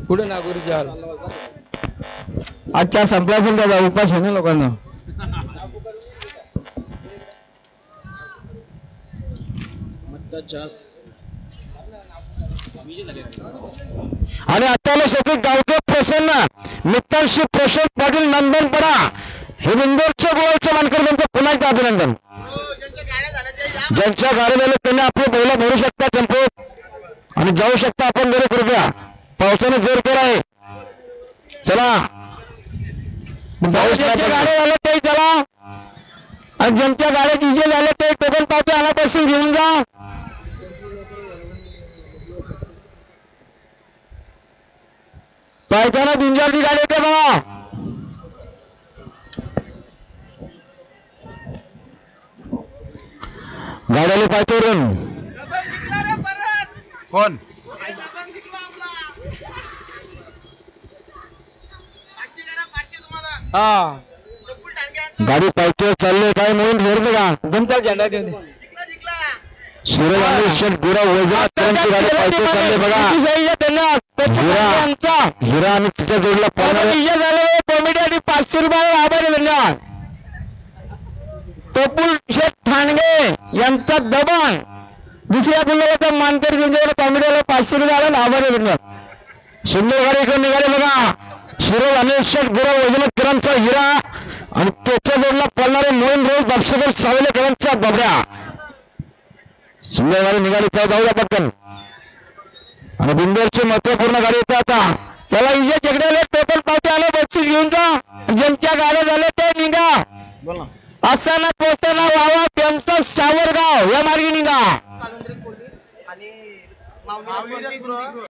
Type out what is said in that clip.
पुढे नागोरी जाल आजच्या संपला असेल त्याचा उपास आहे ना लोकांना. आणि आता शेती गावचे प्रसन्न मित्रांशी प्रशांत पाटील नंदनपडा हे इंदोरच्या गोळ्याचे मानकर त्यांचं पुन्हा एकदा अभिनंदन. ज्यांच्या गाड्या झाल्या त्यांनी आपले बैल भरू शकता टेम्पोत आणि जाऊ शकता आपण जरा कृपया. पावसाने जोर केला आहे. चला ज्यांच्या गाड्या झाल्या ते चला आणि ज्यांच्या गाड्या डीजे झाले ते टोकन पावते आणापासून घेऊन जा. पायथ्याला दुंजारची गाडी येते बघा. गाड्याला पायथ्यावरून कोण हा गाडी पायथ्यावर चालले काय म्हणून धरले का तुमचा झेंडा देऊन दे. सूरज आणि शेट गुरा वजा त्यांची गाडी पायथ्यावर चालले बघा. हिरा आणि तिच्या जोडला कॉमेडी आणि 500 रुपये आभारी धन्यवाद. कपूर शेठ ठाणगे यांचा दबाण दुसऱ्या गुन्ह्याचा मानकरी त्यांच्याकडे कॉमेडीला 500 रुपये आला आभारी धन्यवाद. सुंदर गाडी इकडे निघाले बघा. सूरज आणि शेठ गुरा वजनकरांचा हिरा आणि त्याच्या जोडला पळणारे मोहीन रोज बापसेकर सावलेकरांच्या बबड्या. सुंदर गाडी निघाली जाऊया पटकन आणि बिंदूरची महत्वपूर्ण गाडी येते आता. चला इजे चेकड्याला टोटल पावते आले बक्षीस घेऊन जा. ज्यांच्या गाड्या झाल्या ते निघा. असाना पोचताना व्हावा त्यांचा सावरगाव या मार्गे निघा.